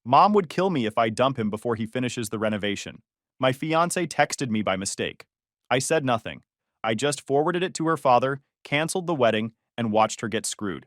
Mom would kill me if I dump him before he finishes the renovation. My fiancée texted me by mistake. I said nothing. I just forwarded it to her father, canceled the wedding, and watched her get screwed.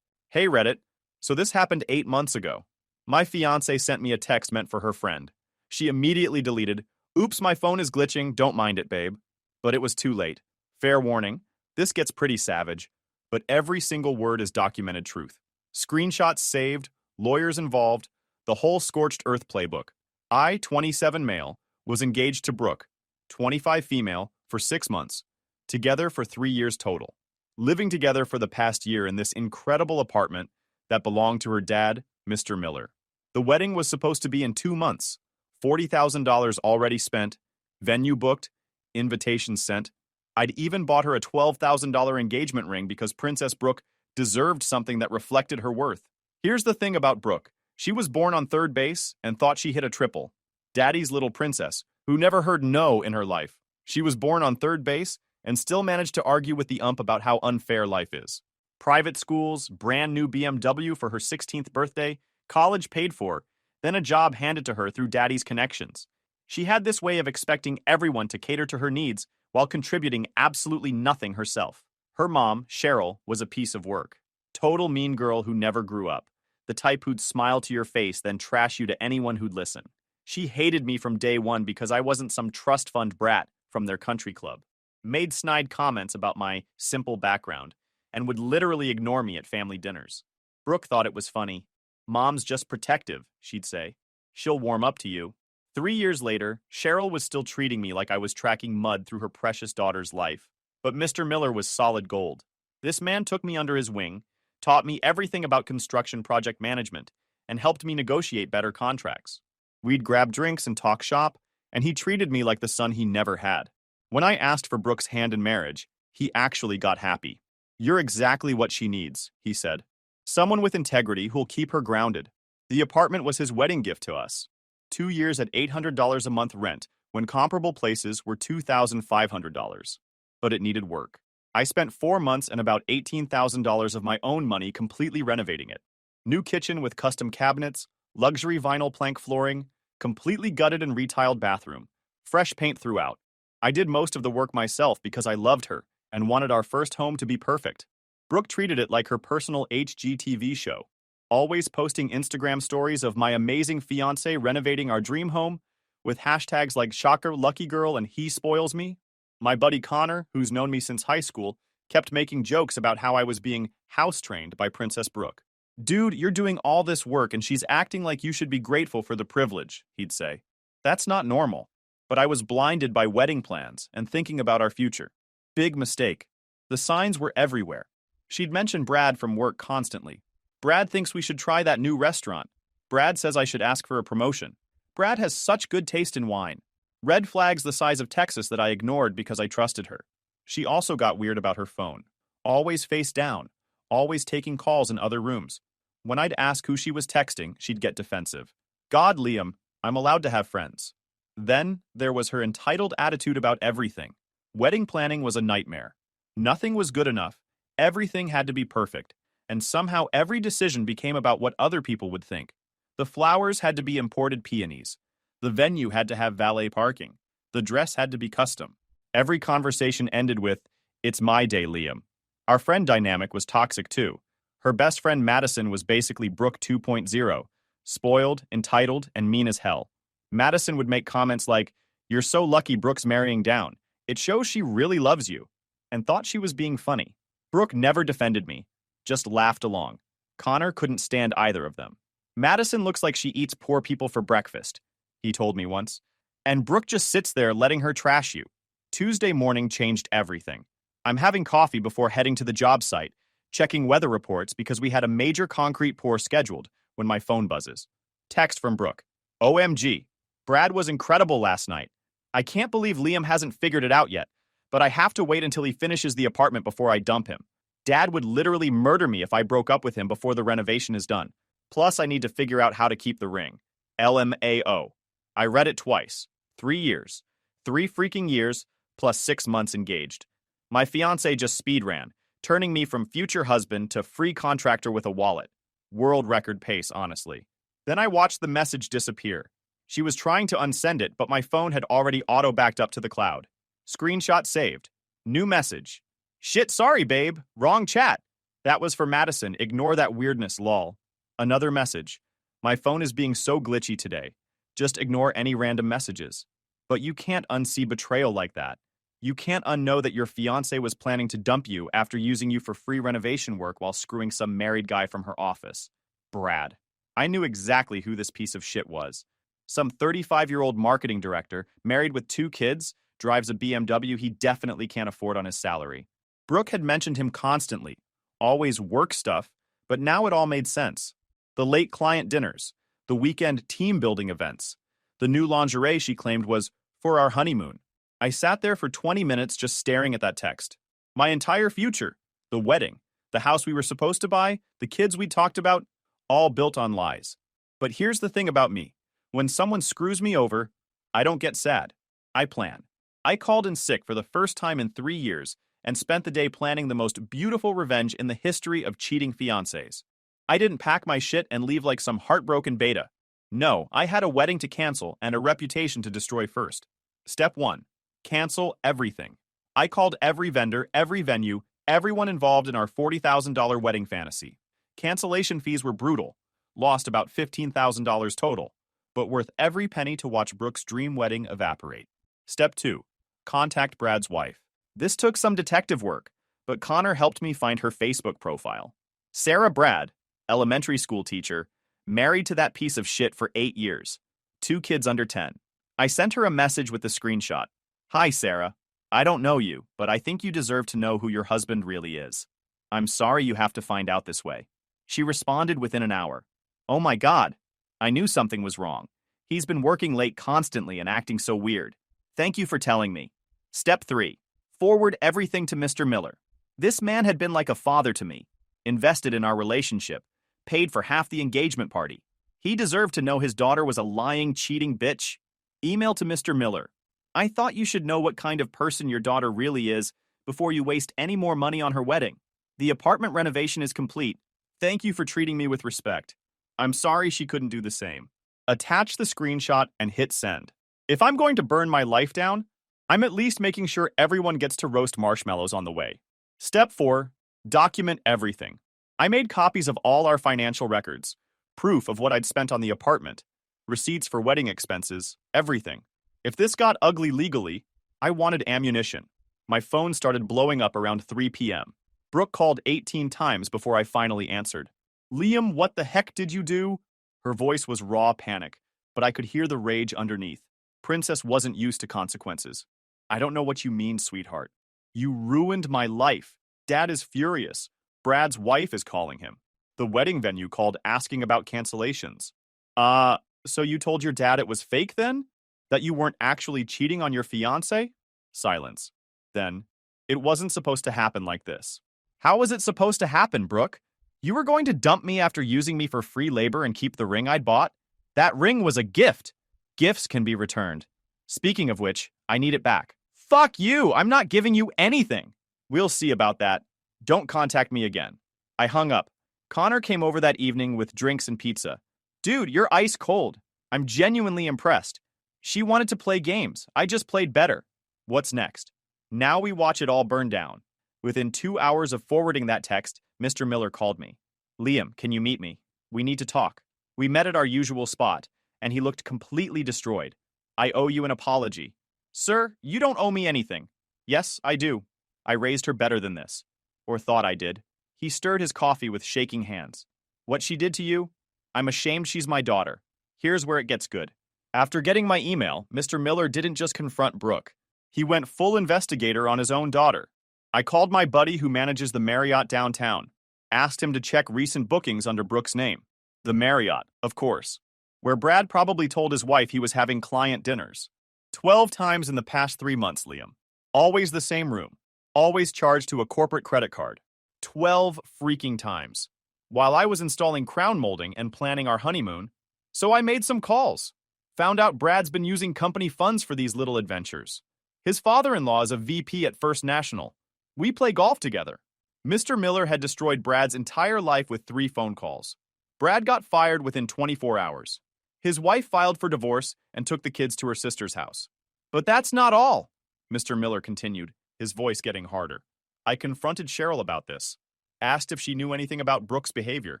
Hey Reddit, so this happened 8 months ago. My fiancée sent me a text meant for her friend. She immediately deleted, "Oops, my phone is glitching, don't mind it, babe." But it was too late. Fair warning, this gets pretty savage, but every single word is documented truth. Screenshots saved, lawyers involved, the whole scorched earth playbook. I, 27 male, was engaged to Brooke, 25 female, for 6 months, together for 3 years total. Living together for the past year in this incredible apartment that belonged to her dad, Mr. Miller. The wedding was supposed to be in 2 months, $40,000 already spent, venue booked, invitations sent. I'd even bought her a $12,000 engagement ring because Princess Brooke deserved something that reflected her worth. Here's the thing about Brooke. She was born on third base and thought she hit a triple. Daddy's little princess, who never heard no in her life. She was born on third base and still managed to argue with the ump about how unfair life is. Private schools, brand new BMW for her 16th birthday, college paid for, then a job handed to her through daddy's connections. She had this way of expecting everyone to cater to her needs while contributing absolutely nothing herself. Her mom, Cheryl, was a piece of work. Total mean girl who never grew up. The type who'd smile to your face then trash you to anyone who'd listen. She hated me from day one because I wasn't some trust fund brat from their country club. Made snide comments about my simple background, and would literally ignore me at family dinners. Brooke thought it was funny. "Mom's just protective," she'd say. "She'll warm up to you." 3 years later, Cheryl was still treating me like I was tracking mud through her precious daughter's life. But Mr. Miller was solid gold. This man took me under his wing, taught me everything about construction project management, and helped me negotiate better contracts. We'd grab drinks and talk shop, and he treated me like the son he never had. When I asked for Brooke's hand in marriage, he actually got happy. "You're exactly what she needs," he said. "Someone with integrity who'll keep her grounded." The apartment was his wedding gift to us. 2 years at $800 a month rent, when comparable places were $2,500. But it needed work. I spent 4 months and about $18,000 of my own money completely renovating it. New kitchen with custom cabinets, luxury vinyl plank flooring, completely gutted and retiled bathroom, fresh paint throughout. I did most of the work myself because I loved her and wanted our first home to be perfect. Brooke treated it like her personal HGTV show, always posting Instagram stories of my amazing fiancé renovating our dream home with hashtags like Shocker Lucky Girl and He Spoils Me. My buddy Connor, who's known me since high school, kept making jokes about how I was being house-trained by Princess Brooke. "Dude, you're doing all this work and she's acting like you should be grateful for the privilege," he'd say. That's not normal. But I was blinded by wedding plans and thinking about our future. Big mistake. The signs were everywhere. She'd mention Brad from work constantly. "Brad thinks we should try that new restaurant. Brad says I should ask for a promotion. Brad has such good taste in wine." Red flags the size of Texas that I ignored because I trusted her. She also got weird about her phone. Always face down. Always taking calls in other rooms. When I'd ask who she was texting, she'd get defensive. "God, Liam, I'm allowed to have friends." Then, there was her entitled attitude about everything. Wedding planning was a nightmare. Nothing was good enough. Everything had to be perfect. And somehow every decision became about what other people would think. The flowers had to be imported peonies. The venue had to have valet parking. The dress had to be custom. Every conversation ended with, "It's my day, Liam." Our friend dynamic was toxic too. Her best friend Madison was basically Brooke 2.0, spoiled, entitled, and mean as hell. Madison would make comments like, "You're so lucky Brooke's marrying down. It shows she really loves you," and thought she was being funny. Brooke never defended me, just laughed along. Connor couldn't stand either of them. "Madison looks like she eats poor people for breakfast," he told me once. "And Brooke just sits there letting her trash you." Tuesday morning changed everything. I'm having coffee before heading to the job site, checking weather reports because we had a major concrete pour scheduled when my phone buzzes. Text from Brooke. "OMG. Brad was incredible last night. I can't believe Liam hasn't figured it out yet, but I have to wait until he finishes the apartment before I dump him. Dad would literally murder me if I broke up with him before the renovation is done. Plus, I need to figure out how to keep the ring. LMAO. I read it twice. 3 years. 3 freaking years, plus 6 months engaged. My fiancé just speed ran, turning me from future husband to free contractor with a wallet. World record pace, honestly. Then I watched the message disappear. She was trying to unsend it, but my phone had already auto-backed up to the cloud. Screenshot saved. New message. Shit, sorry, babe. Wrong chat. That was for Madison. Ignore that weirdness, lol. Another message. My phone is being so glitchy today. Just ignore any random messages. But you can't unsee betrayal like that. You can't unknow that your fiancé was planning to dump you after using you for free renovation work while screwing some married guy from her office. Brad. I knew exactly who this piece of shit was. Some 35-year-old marketing director, married with 2 kids, drives a BMW he definitely can't afford on his salary. Brooke had mentioned him constantly, always work stuff, but now it all made sense. The late client dinners, the weekend team-building events, the new lingerie she claimed was for our honeymoon. I sat there for 20 minutes just staring at that text. My entire future, the wedding, the house we were supposed to buy, the kids we talked about, all built on lies. But here's the thing about me. When someone screws me over, I don't get sad. I plan. I called in sick for the first time in 3 years and spent the day planning the most beautiful revenge in the history of cheating fiancés. I didn't pack my shit and leave like some heartbroken beta. No, I had a wedding to cancel and a reputation to destroy first. Step 1. Cancel everything. I called every vendor, every venue, everyone involved in our $40,000 wedding fantasy. Cancellation fees were brutal, lost about $15,000 total, but worth every penny to watch Brooke's dream wedding evaporate. Step 2. Contact Brad's wife. This took some detective work, but Connor helped me find her Facebook profile. Sarah Brad, elementary school teacher, married to that piece of shit for 8 years. 2 kids under 10. I sent her a message with the screenshot. Hi, Sarah. I don't know you, but I think you deserve to know who your husband really is. I'm sorry you have to find out this way. She responded within an hour. Oh my God. I knew something was wrong. He's been working late constantly and acting so weird. Thank you for telling me. Step 3. Forward everything to Mr. Miller. This man had been like a father to me, invested in our relationship, paid for half the engagement party. He deserved to know his daughter was a lying, cheating bitch. Email to Mr. Miller. I thought you should know what kind of person your daughter really is before you waste any more money on her wedding. The apartment renovation is complete. Thank you for treating me with respect. I'm sorry she couldn't do the same. Attach the screenshot and hit send. If I'm going to burn my life down, I'm at least making sure everyone gets to roast marshmallows on the way. Step 4. Document everything. I made copies of all our financial records, proof of what I'd spent on the apartment, receipts for wedding expenses, everything. If this got ugly legally, I wanted ammunition. My phone started blowing up around 3 p.m. Brooke called 18 times before I finally answered. Liam, what the heck did you do? Her voice was raw panic, but I could hear the rage underneath. Princess wasn't used to consequences. I don't know what you mean, sweetheart. You ruined my life. Dad is furious. Brad's wife is calling him. The wedding venue called asking about cancellations. So you told your dad it was fake then? That you weren't actually cheating on your fiancé? Silence. Then, it wasn't supposed to happen like this. How was it supposed to happen, Brooke? You were going to dump me after using me for free labor and keep the ring I'd bought? That ring was a gift. Gifts can be returned. Speaking of which, I need it back. Fuck you! I'm not giving you anything! We'll see about that. Don't contact me again. I hung up. Connor came over that evening with drinks and pizza. Dude, you're ice cold. I'm genuinely impressed. She wanted to play games. I just played better. What's next? Now we watch it all burn down. Within 2 hours of forwarding that text, Mr. Miller called me. Liam, can you meet me? We need to talk. We met at our usual spot, and he looked completely destroyed. I owe you an apology. Sir, you don't owe me anything. Yes, I do. I raised her better than this. Or thought I did. He stirred his coffee with shaking hands. What she did to you? I'm ashamed she's my daughter. Here's where it gets good. After getting my email, Mr. Miller didn't just confront Brooke. He went full investigator on his own daughter. I called my buddy who manages the Marriott downtown. Asked him to check recent bookings under Brooke's name. The Marriott, of course. Where Brad probably told his wife he was having client dinners. 12 times in the past 3 months, Liam. Always the same room. Always charged to a corporate credit card. 12 freaking times. While I was installing crown molding and planning our honeymoon, so I made some calls. Found out Brad's been using company funds for these little adventures. His father-in-law is a VP at First National. We play golf together. Mr. Miller had destroyed Brad's entire life with 3 phone calls. Brad got fired within 24 hours. His wife filed for divorce and took the kids to her sister's house. But that's not all, Mr. Miller continued, his voice getting harder. I confronted Cheryl about this. Asked if she knew anything about Brooke's behavior.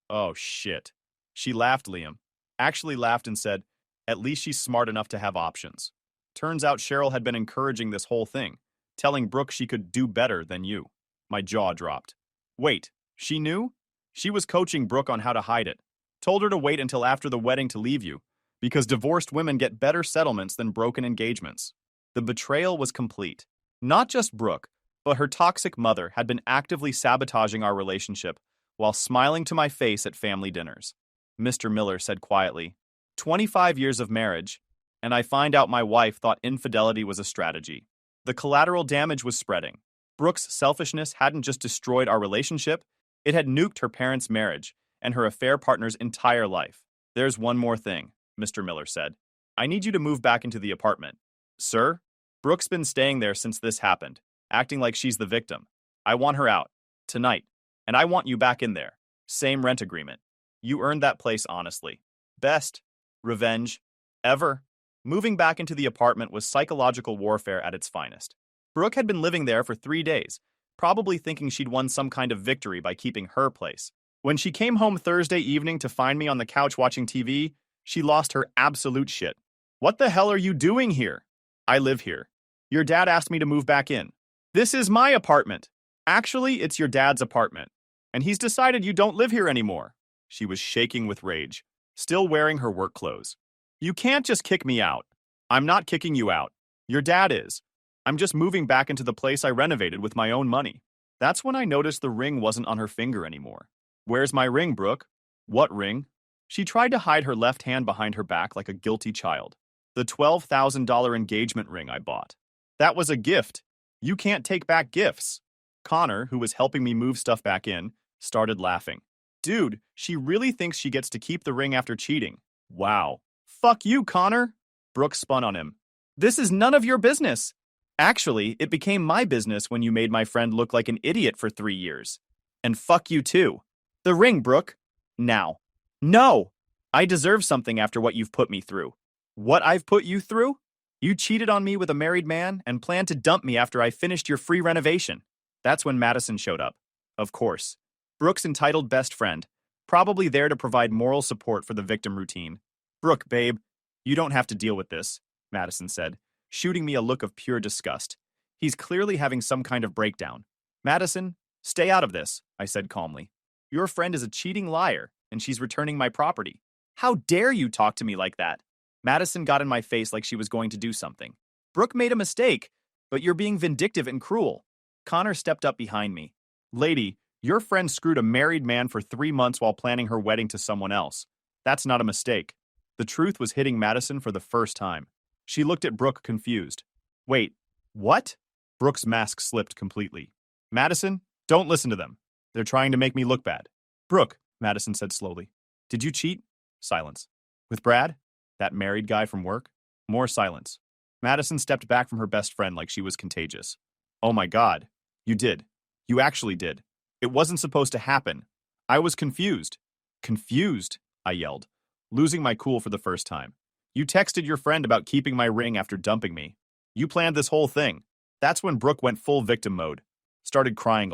Oh, shit. She laughed, Liam. Actually laughed and said, at least she's smart enough to have options. Turns out Cheryl had been encouraging this whole thing, telling Brooke she could do better than you. My jaw dropped. Wait, she knew? She was coaching Brooke on how to hide it. Told her to wait until after the wedding to leave you, because divorced women get better settlements than broken engagements. The betrayal was complete. Not just Brooke, but her toxic mother had been actively sabotaging our relationship while smiling to my face at family dinners. Mr. Miller said quietly, 25 years of marriage, and I find out my wife thought infidelity was a strategy. The collateral damage was spreading. Brooke's selfishness hadn't just destroyed our relationship, it had nuked her parents' marriage and her affair partner's entire life. There's one more thing, Mr. Miller said. I need you to move back into the apartment. Sir? Brooke's been staying there since this happened, acting like she's the victim. I want her out. Tonight. And I want you back in there. Same rent agreement. You earned that place honestly. Best revenge ever. Moving back into the apartment was psychological warfare at its finest. Brooke had been living there for 3 days, probably thinking she'd won some kind of victory by keeping her place. When she came home Thursday evening to find me on the couch watching TV, she lost her absolute shit. What the hell are you doing here? I live here. Your dad asked me to move back in. This is my apartment. Actually, it's your dad's apartment. And he's decided you don't live here anymore. She was shaking with rage, still wearing her work clothes. You can't just kick me out. I'm not kicking you out. Your dad is. I'm just moving back into the place I renovated with my own money. That's when I noticed the ring wasn't on her finger anymore. Where's my ring, Brooke? What ring? She tried to hide her left hand behind her back like a guilty child. The $12,000 engagement ring I bought. That was a gift. You can't take back gifts. Connor, who was helping me move stuff back in, started laughing. Dude, she really thinks she gets to keep the ring after cheating. Wow. Fuck you, Connor. Brooke spun on him. This is none of your business. Actually, it became my business when you made my friend look like an idiot for 3 years. And fuck you too. The ring, Brooke. Now. No! I deserve something after what you've put me through. What I've put you through? You cheated on me with a married man and planned to dump me after I finished your free renovation. That's when Madison showed up. Of course. Brooke's entitled best friend, probably there to provide moral support for the victim routine. Brooke, babe, you don't have to deal with this, Madison said, shooting me a look of pure disgust. He's clearly having some kind of breakdown. Madison, stay out of this, I said calmly. Your friend is a cheating liar, and she's returning my property. How dare you talk to me like that? Madison got in my face like she was going to do something. Brooke made a mistake, but you're being vindictive and cruel. Connor stepped up behind me. Lady, your friend screwed a married man for 3 months while planning her wedding to someone else. That's not a mistake. The truth was hitting Madison for the first time. She looked at Brooke confused. Wait, what? Brooke's mask slipped completely. Madison, don't listen to them. They're trying to make me look bad. Brooke, Madison said slowly. Did you cheat? Silence. With Brad? That married guy from work? More silence. Madison stepped back from her best friend like she was contagious. Oh my God. You did. You actually did. It wasn't supposed to happen. I was confused. Confused? I yelled, losing my cool for the first time. You texted your friend about keeping my ring after dumping me. You planned this whole thing. That's when Brooke went full victim mode. Started crying.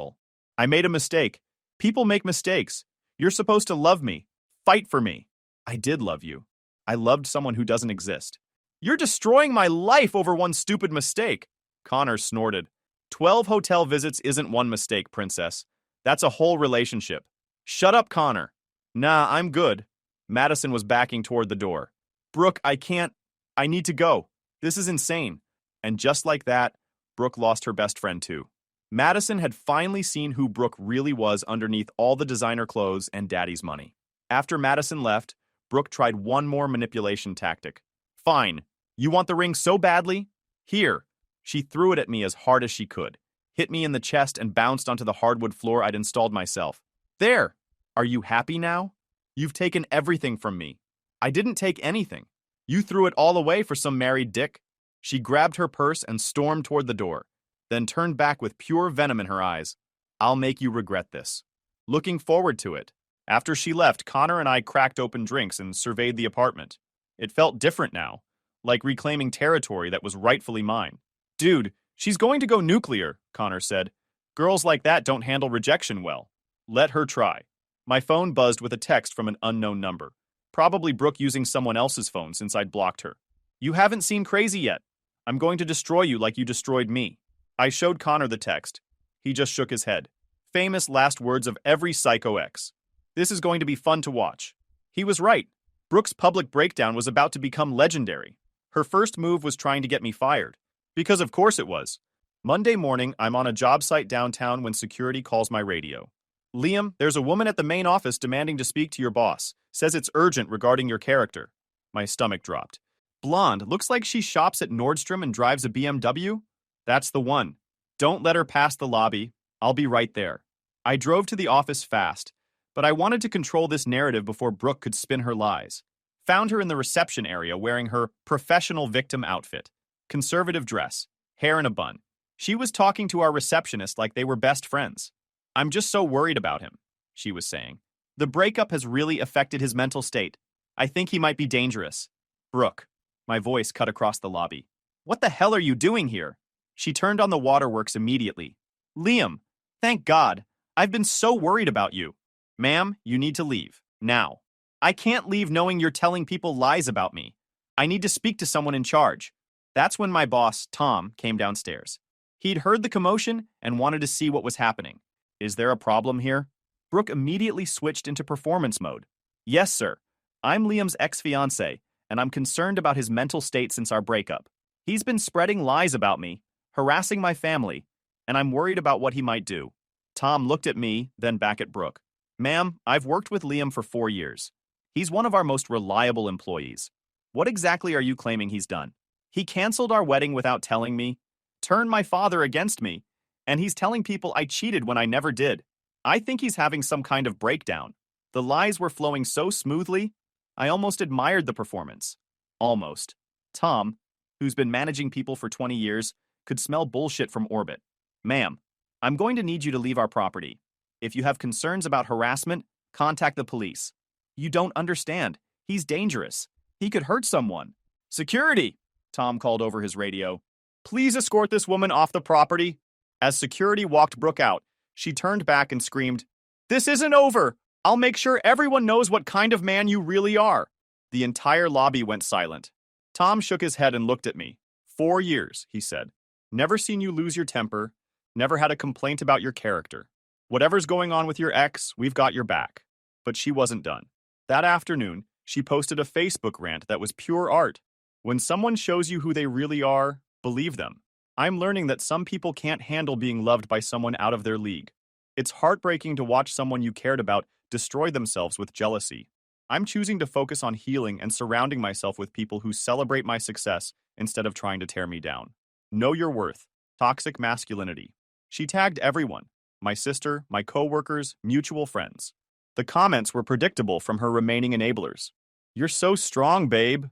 I made a mistake. People make mistakes. You're supposed to love me. Fight for me. I did love you. I loved someone who doesn't exist. You're destroying my life over one stupid mistake. Connor snorted. 12 hotel visits isn't one mistake, princess. That's a whole relationship. Shut up, Connor. Nah, I'm good. Madison was backing toward the door. Brooke, I can't. I need to go. This is insane. And just like that, Brooke lost her best friend too. Madison had finally seen who Brooke really was underneath all the designer clothes and daddy's money. After Madison left, Brooke tried one more manipulation tactic. Fine. You want the ring so badly? Here. She threw it at me as hard as she could, hit me in the chest and bounced onto the hardwood floor I'd installed myself. There. Are you happy now? You've taken everything from me. I didn't take anything. You threw it all away for some married dick. She grabbed her purse and stormed toward the door, then turned back with pure venom in her eyes. I'll make you regret this. Looking forward to it. After she left, Connor and I cracked open drinks and surveyed the apartment. It felt different now, like reclaiming territory that was rightfully mine. Dude, she's going to go nuclear, Connor said. Girls like that don't handle rejection well. Let her try. My phone buzzed with a text from an unknown number. Probably Brooke using someone else's phone since I'd blocked her. You haven't seen crazy yet. I'm going to destroy you like you destroyed me. I showed Connor the text. He just shook his head. Famous last words of every psycho ex. This is going to be fun to watch. He was right. Brooke's public breakdown was about to become legendary. Her first move was trying to get me fired. Because of course it was. Monday morning, I'm on a job site downtown when security calls my radio. Liam, there's a woman at the main office demanding to speak to your boss. Says it's urgent regarding your character. My stomach dropped. Blonde, looks like she shops at Nordstrom and drives a BMW? That's the one. Don't let her pass the lobby. I'll be right there. I drove to the office fast, but I wanted to control this narrative before Brooke could spin her lies. Found her in the reception area wearing her professional victim outfit. Conservative dress, hair in a bun. She was talking to our receptionist like they were best friends. I'm just so worried about him, she was saying. The breakup has really affected his mental state. I think he might be dangerous. Brooke. My voice cut across the lobby. What the hell are you doing here? She turned on the waterworks immediately. Liam, thank God. I've been so worried about you. Ma'am, you need to leave. Now. I can't leave knowing you're telling people lies about me. I need to speak to someone in charge. That's when my boss, Tom, came downstairs. He'd heard the commotion and wanted to see what was happening. Is there a problem here? Brooke immediately switched into performance mode. Yes, sir. I'm Liam's ex-fiancé, and I'm concerned about his mental state since our breakup. He's been spreading lies about me, harassing my family, and I'm worried about what he might do. Tom looked at me, then back at Brooke. Ma'am, I've worked with Liam for 4 years. He's one of our most reliable employees. What exactly are you claiming he's done? He canceled our wedding without telling me, turned my father against me, and he's telling people I cheated when I never did. I think he's having some kind of breakdown. The lies were flowing so smoothly, I almost admired the performance. Almost. Tom, who's been managing people for 20 years, could smell bullshit from orbit. Ma'am, I'm going to need you to leave our property. If you have concerns about harassment, contact the police. You don't understand. He's dangerous. He could hurt someone. Security! Tom called over his radio. Please escort this woman off the property. As security walked Brooke out, she turned back and screamed, This isn't over! I'll make sure everyone knows what kind of man you really are. The entire lobby went silent. Tom shook his head and looked at me. 4 years, he said. Never seen you lose your temper. Never had a complaint about your character. Whatever's going on with your ex, we've got your back. But she wasn't done. That afternoon, she posted a Facebook rant that was pure art. When someone shows you who they really are, believe them. I'm learning that some people can't handle being loved by someone out of their league. It's heartbreaking to watch someone you cared about destroy themselves with jealousy. I'm choosing to focus on healing and surrounding myself with people who celebrate my success instead of trying to tear me down. Know your worth. Toxic masculinity. She tagged everyone. My sister, my coworkers, mutual friends. The comments were predictable from her remaining enablers. You're so strong, babe.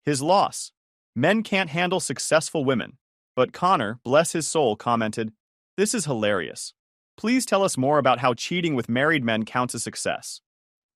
His loss. Men can't handle successful women. But Connor, bless his soul, commented, This is hilarious. Please tell us more about how cheating with married men counts as success.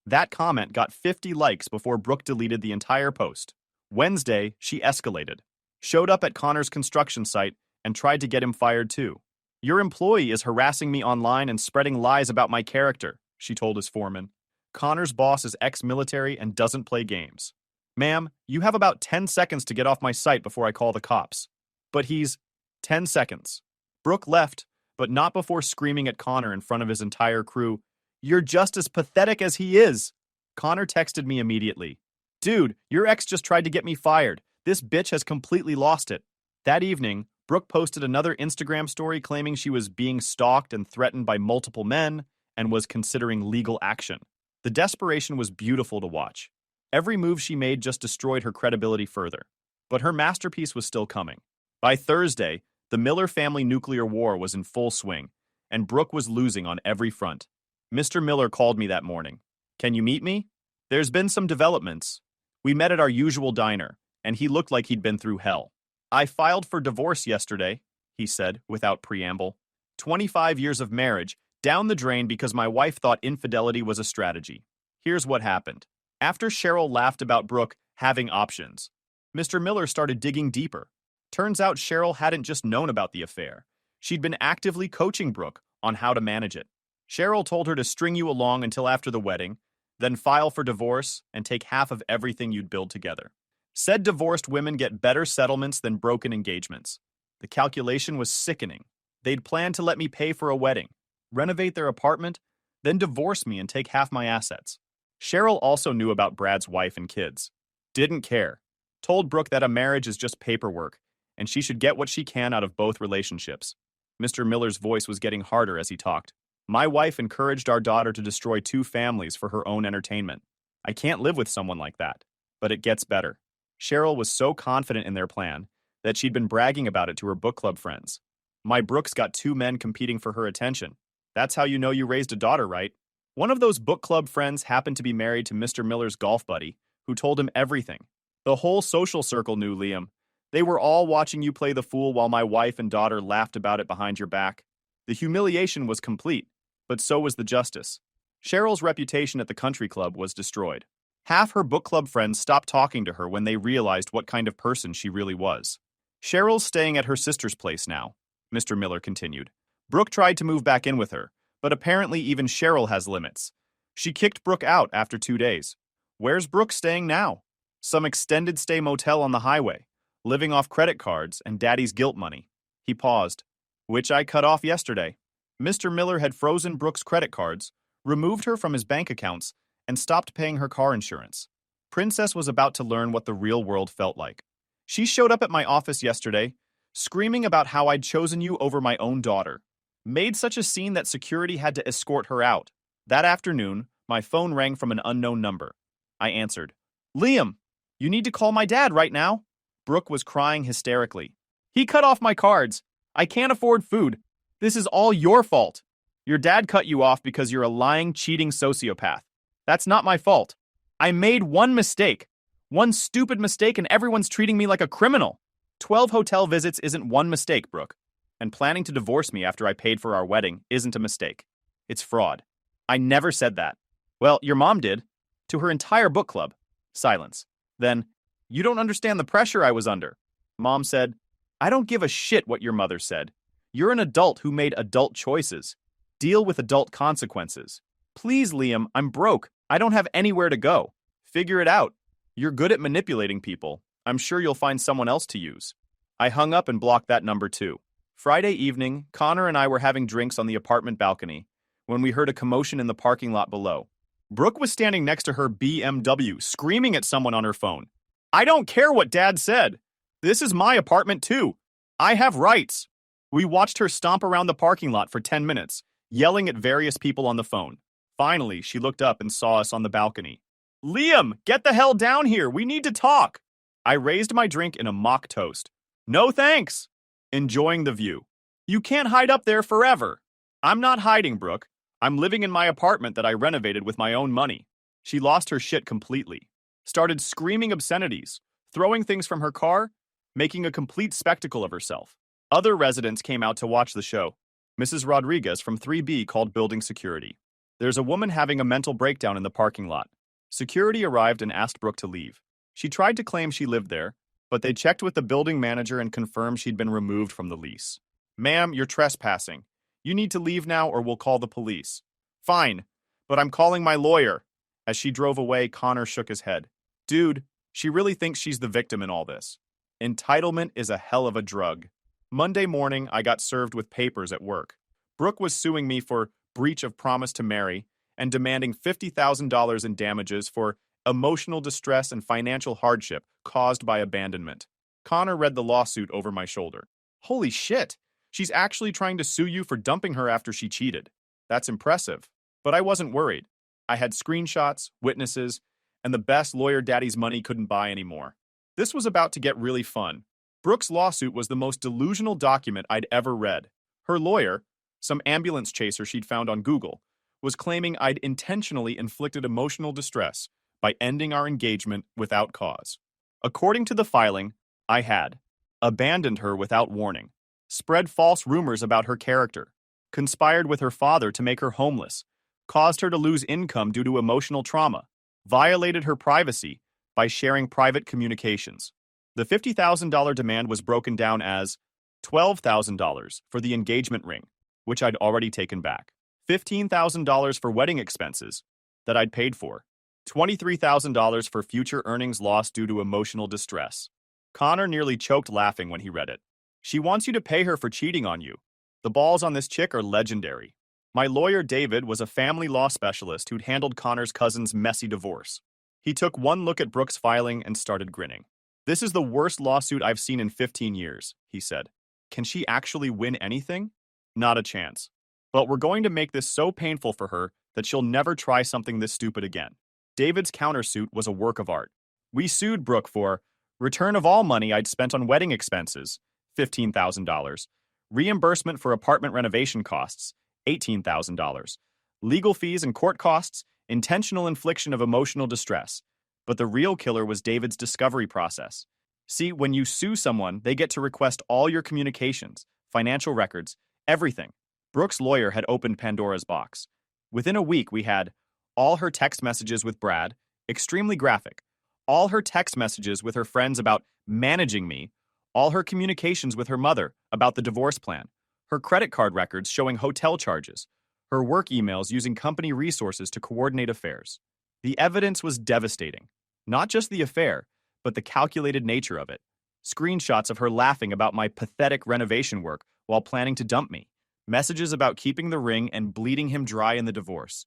That comment got 50 likes before Brooke deleted the entire post. Wednesday, she escalated. Showed up at Connor's construction site and tried to get him fired too. Your employee is harassing me online and spreading lies about my character, she told his foreman. Connor's boss is ex-military and doesn't play games. Ma'am, you have about 10 seconds to get off my site before I call the cops. But he's 10 seconds. Brooke left, but not before screaming at Connor in front of his entire crew, You're just as pathetic as he is. Connor texted me immediately. Dude, your ex just tried to get me fired. This bitch has completely lost it. That evening, Brooke posted another Instagram story claiming she was being stalked and threatened by multiple men and was considering legal action. The desperation was beautiful to watch. Every move she made just destroyed her credibility further. But her masterpiece was still coming. By Thursday, the Miller family nuclear war was in full swing, and Brooke was losing on every front. Mr. Miller called me that morning. Can you meet me? There's been some developments. We met at our usual diner, and he looked like he'd been through hell. I filed for divorce yesterday, he said, without preamble. 25 years of marriage, down the drain because my wife thought infidelity was a strategy. Here's what happened. After Cheryl laughed about Brooke having options, Mr. Miller started digging deeper. Turns out Cheryl hadn't just known about the affair. She'd been actively coaching Brooke on how to manage it. Cheryl told her to string you along until after the wedding, then file for divorce and take half of everything you'd build together. Said divorced women get better settlements than broken engagements. The calculation was sickening. They'd planned to let me pay for a wedding, renovate their apartment, then divorce me and take half my assets. Cheryl also knew about Brad's wife and kids. Didn't care. Told Brooke that a marriage is just paperwork, and she should get what she can out of both relationships. Mr. Miller's voice was getting harder as he talked. My wife encouraged our daughter to destroy 2 families for her own entertainment. I can't live with someone like that. But it gets better. Cheryl was so confident in their plan that she'd been bragging about it to her book club friends. My Brooke's got 2 men competing for her attention. That's how you know you raised a daughter, right? One of those book club friends happened to be married to Mr. Miller's golf buddy, who told him everything. The whole social circle knew, Liam. They were all watching you play the fool while my wife and daughter laughed about it behind your back. The humiliation was complete, but so was the justice. Cheryl's reputation at the country club was destroyed. Half her book club friends stopped talking to her when they realized what kind of person she really was. Cheryl's staying at her sister's place now, Mr. Miller continued. Brooke tried to move back in with her, but apparently even Cheryl has limits. She kicked Brooke out after 2 days. Where's Brooke staying now? Some extended stay motel on the highway, living off credit cards and daddy's guilt money. He paused, which I cut off yesterday. Mr. Miller had frozen Brooke's credit cards, removed her from his bank accounts, and stopped paying her car insurance. Princess was about to learn what the real world felt like. She showed up at my office yesterday, screaming about how I'd chosen you over my own daughter. Made such a scene that security had to escort her out. That afternoon, my phone rang from an unknown number. I answered. Liam, you need to call my dad right now. Brooke was crying hysterically. He cut off my cards. I can't afford food. This is all your fault. Your dad cut you off because you're a lying, cheating sociopath. That's not my fault. I made one mistake. One stupid mistake and everyone's treating me like a criminal. 12 hotel visits isn't one mistake, Brooke. And planning to divorce me after I paid for our wedding isn't a mistake. It's fraud. I never said that. Well, your mom did. To her entire book club. Silence. Then, you don't understand the pressure I was under. Mom said, I don't give a shit what your mother said. You're an adult who made adult choices. Deal with adult consequences. Please, Liam, I'm broke. I don't have anywhere to go. Figure it out. You're good at manipulating people. I'm sure you'll find someone else to use. I hung up and blocked that number too. Friday evening, Connor and I were having drinks on the apartment balcony when we heard a commotion in the parking lot below. Brooke was standing next to her BMW, screaming at someone on her phone. I don't care what Dad said. This is my apartment too. I have rights. We watched her stomp around the parking lot for 10 minutes, yelling at various people on the phone. Finally, she looked up and saw us on the balcony. Liam, get the hell down here. We need to talk. I raised my drink in a mock toast. No thanks. Enjoying the view. You can't hide up there forever. I'm not hiding, Brooke. I'm living in my apartment that I renovated with my own money. She lost her shit completely. Started screaming obscenities, throwing things from her car, making a complete spectacle of herself. Other residents came out to watch the show. Mrs. Rodriguez from 3B called building security. There's a woman having a mental breakdown in the parking lot. Security arrived and asked Brooke to leave. She tried to claim she lived there, but they checked with the building manager and confirmed she'd been removed from the lease. Ma'am, you're trespassing. You need to leave now or we'll call the police. Fine, but I'm calling my lawyer. As she drove away, Connor shook his head. Dude, she really thinks she's the victim in all this. Entitlement is a hell of a drug. Monday morning, I got served with papers at work. Brooke was suing me for breach of promise to marry and demanding $50,000 in damages for emotional distress and financial hardship caused by abandonment. Connor read the lawsuit over my shoulder. Holy shit! She's actually trying to sue you for dumping her after she cheated. That's impressive. But I wasn't worried. I had screenshots, witnesses, and the best lawyer daddy's money couldn't buy anymore. This was about to get really fun. Brooke's lawsuit was the most delusional document I'd ever read. Her lawyer, some ambulance chaser she'd found on Google, was claiming I'd intentionally inflicted emotional distress by ending our engagement without cause. According to the filing, I had abandoned her without warning, spread false rumors about her character, conspired with her father to make her homeless, caused her to lose income due to emotional trauma, violated her privacy by sharing private communications. The $50,000 demand was broken down as $12,000 for the engagement ring, which I'd already taken back, $15,000 for wedding expenses that I'd paid for, $23,000 for future earnings lost due to emotional distress. Connor nearly choked laughing when he read it. She wants you to pay her for cheating on you. The balls on this chick are legendary. My lawyer, David, was a family law specialist who'd handled Connor's cousin's messy divorce. He took one look at Brooke's filing and started grinning. This is the worst lawsuit I've seen in 15 years, he said. Can she actually win anything? Not a chance. But we're going to make this so painful for her that she'll never try something this stupid again. David's countersuit was a work of art. We sued Brooke for return of all money I'd spent on wedding expenses, $15,000, reimbursement for apartment renovation costs, $18,000, legal fees and court costs, intentional infliction of emotional distress. But the real killer was David's discovery process. See, when you sue someone, they get to request all your communications, financial records, everything. Brooke's lawyer had opened Pandora's box. Within a week, we had all her text messages with Brad, extremely graphic, all her text messages with her friends about managing me, all her communications with her mother about the divorce plan, her credit card records showing hotel charges, her work emails using company resources to coordinate affairs. The evidence was devastating. Not just the affair, but the calculated nature of it. Screenshots of her laughing about my pathetic renovation work while planning to dump me. Messages about keeping the ring and bleeding him dry in the divorce.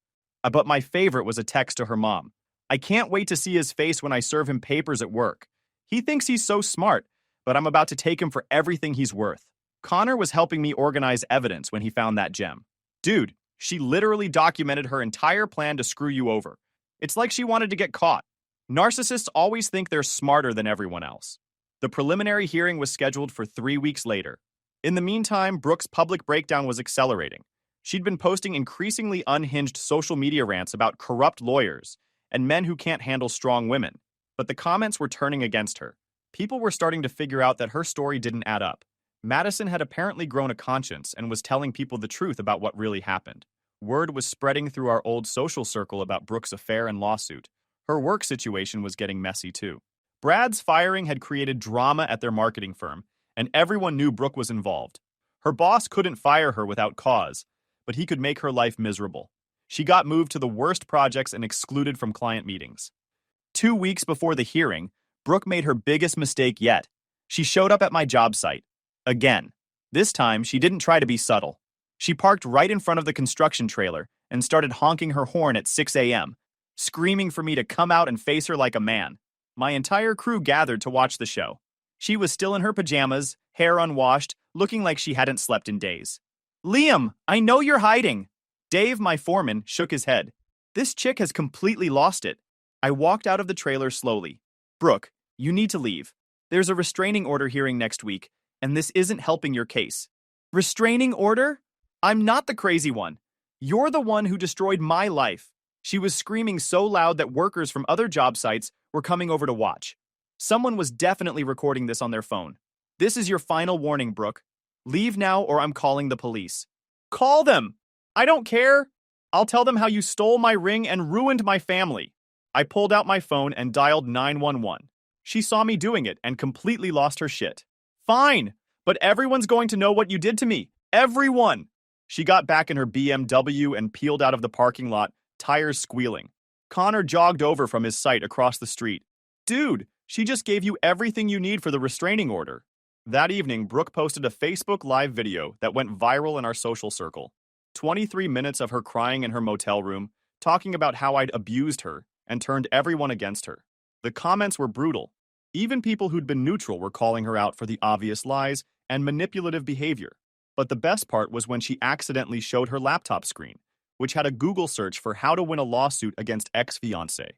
But my favorite was a text to her mom. I can't wait to see his face when I serve him papers at work. He thinks he's so smart, but I'm about to take him for everything he's worth. Connor was helping me organize evidence when he found that gem. Dude, she literally documented her entire plan to screw you over. It's like she wanted to get caught. Narcissists always think they're smarter than everyone else. The preliminary hearing was scheduled for 3 weeks later. In the meantime, Brooke's public breakdown was accelerating. She'd been posting increasingly unhinged social media rants about corrupt lawyers and men who can't handle strong women. But the comments were turning against her. People were starting to figure out that her story didn't add up. Madison had apparently grown a conscience and was telling people the truth about what really happened. Word was spreading through our old social circle about Brooke's affair and lawsuit. Her work situation was getting messy too. Brad's firing had created drama at their marketing firm, and everyone knew Brooke was involved. Her boss couldn't fire her without cause, but he could make her life miserable. She got moved to the worst projects and excluded from client meetings. 2 weeks before the hearing, Brooke made her biggest mistake yet. She showed up at my job site. Again. This time, she didn't try to be subtle. She parked right in front of the construction trailer and started honking her horn at 6 a.m., screaming for me to come out and face her like a man. My entire crew gathered to watch the show. She was still in her pajamas, hair unwashed, looking like she hadn't slept in days. Liam, I know you're hiding. Dave, my foreman, shook his head. This chick has completely lost it. I walked out of the trailer slowly. Brooke, you need to leave. There's a restraining order hearing next week, and this isn't helping your case. Restraining order? I'm not the crazy one. You're the one who destroyed my life. She was screaming so loud that workers from other job sites were coming over to watch. Someone was definitely recording this on their phone. This is your final warning, Brooke. Leave now or I'm calling the police. Call them! I don't care. I'll tell them how you stole my ring and ruined my family. I pulled out my phone and dialed 911. She saw me doing it and completely lost her shit. Fine, but everyone's going to know what you did to me. Everyone! She got back in her BMW and peeled out of the parking lot, tires squealing. Connor jogged over from his site across the street. Dude, she just gave you everything you need for the restraining order. That evening, Brooke posted a Facebook Live video that went viral in our social circle. 23 minutes of her crying in her motel room, talking about how I'd abused her and turned everyone against her. The comments were brutal. Even people who'd been neutral were calling her out for the obvious lies and manipulative behavior. But the best part was when she accidentally showed her laptop screen, which had a Google search for how to win a lawsuit against ex-fiancé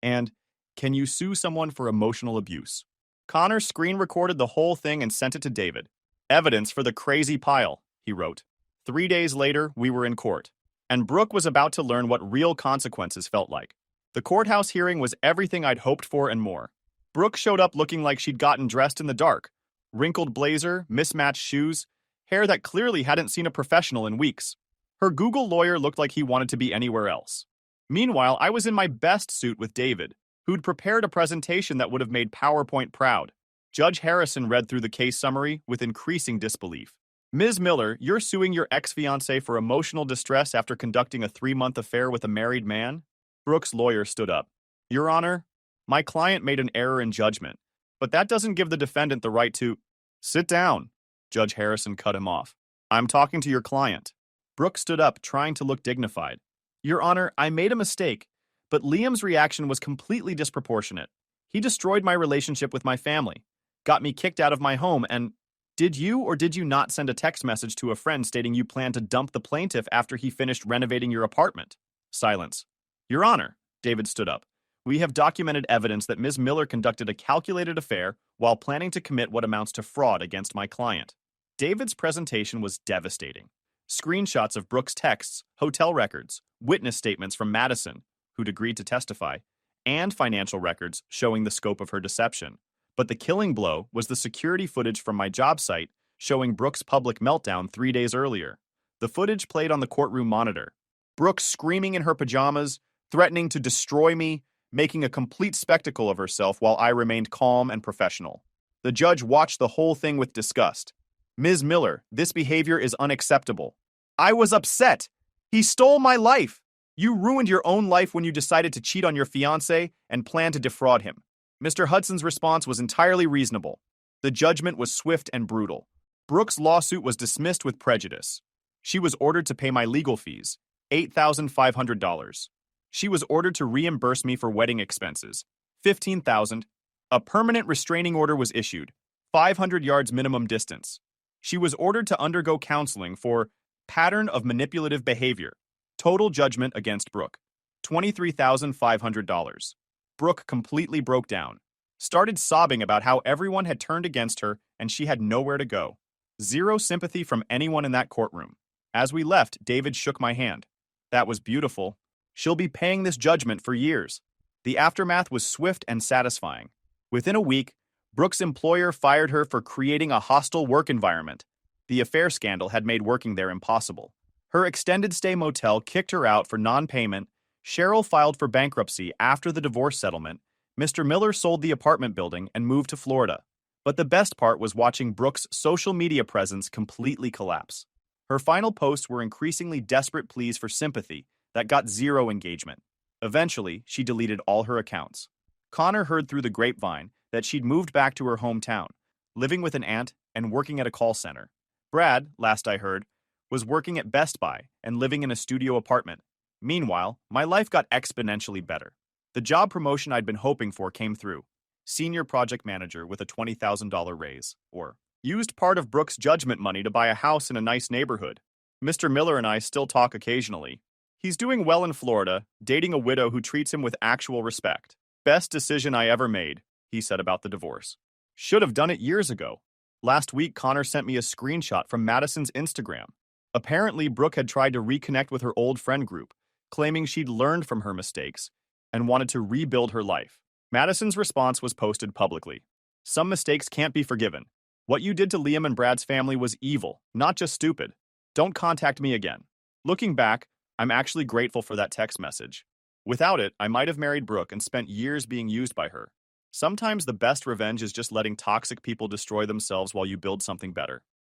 and can you sue someone for emotional abuse. Connor screen recorded the whole thing and sent it to David. Evidence for the crazy pile, he wrote. 3 days later, we were in court, and Brooke was about to learn what real consequences felt like. The courthouse hearing was everything I'd hoped for and more. Brooke showed up looking like she'd gotten dressed in the dark. Wrinkled blazer, mismatched shoes, hair that clearly hadn't seen a professional in weeks. Her Google lawyer looked like he wanted to be anywhere else. Meanwhile, I was in my best suit with David, who'd prepared a presentation that would have made PowerPoint proud. Judge Harrison read through the case summary with increasing disbelief. Ms. Miller, you're suing your ex-fiancé for emotional distress after conducting a 3-month affair with a married man? Brooke's lawyer stood up. Your Honor, my client made an error in judgment, but that doesn't give the defendant the right to— Sit down. Judge Harrison cut him off. I'm talking to your client. Brooke stood up, trying to look dignified. Your Honor, I made a mistake, but Liam's reaction was completely disproportionate. He destroyed my relationship with my family, got me kicked out of my home, and— Did you or did you not send a text message to a friend stating you planned to dump the plaintiff after he finished renovating your apartment? Silence. Your Honor, David stood up. We have documented evidence that Ms. Miller conducted a calculated affair while planning to commit what amounts to fraud against my client. David's presentation was devastating. Screenshots of Brooke's texts, hotel records, witness statements from Madison, who'd agreed to testify, and financial records showing the scope of her deception. But the killing blow was the security footage from my job site showing Brooke's public meltdown 3 days earlier. The footage played on the courtroom monitor. Brooke screaming in her pajamas, threatening to destroy me, making a complete spectacle of herself while I remained calm and professional. The judge watched the whole thing with disgust. Ms. Miller, this behavior is unacceptable. I was upset. He stole my life. You ruined your own life when you decided to cheat on your fiancé and planned to defraud him. Mr. Hudson's response was entirely reasonable. The judgment was swift and brutal. Brooke's lawsuit was dismissed with prejudice. She was ordered to pay my legal fees, $8,500. She was ordered to reimburse me for wedding expenses, $15,000. A permanent restraining order was issued, 500 yards minimum distance. She was ordered to undergo counseling for pattern of manipulative behavior. Total judgment against Brooke, $23,500. Brooke completely broke down, started sobbing about how everyone had turned against her and she had nowhere to go. Zero sympathy from anyone in that courtroom. As we left, David shook my hand. That was beautiful. She'll be paying this judgment for years. The aftermath was swift and satisfying. Within a week, Brooke's employer fired her for creating a hostile work environment. The affair scandal had made working there impossible. Her extended stay motel kicked her out for non-payment. Cheryl filed for bankruptcy after the divorce settlement. Mr. Miller sold the apartment building and moved to Florida. But the best part was watching Brooke's social media presence completely collapse. Her final posts were increasingly desperate pleas for sympathy that got zero engagement. Eventually, she deleted all her accounts. Connor heard through the grapevine that she'd moved back to her hometown, living with an aunt and working at a call center. Brad, last I heard, was working at Best Buy and living in a studio apartment. Meanwhile, my life got exponentially better. The job promotion I'd been hoping for came through. Senior project manager with a $20,000 raise, or used part of Brooke's judgment money to buy a house in a nice neighborhood. Mr. Miller and I still talk occasionally. He's doing well in Florida, dating a widow who treats him with actual respect. Best decision I ever made, he said about the divorce. Should have done it years ago. Last week, Connor sent me a screenshot from Madison's Instagram. Apparently, Brooke had tried to reconnect with her old friend group, claiming she'd learned from her mistakes and wanted to rebuild her life. Madison's response was posted publicly. Some mistakes can't be forgiven. What you did to Liam and Brad's family was evil, not just stupid. Don't contact me again. Looking back, I'm actually grateful for that text message. Without it, I might have married Brooke and spent years being used by her. Sometimes the best revenge is just letting toxic people destroy themselves while you build something better.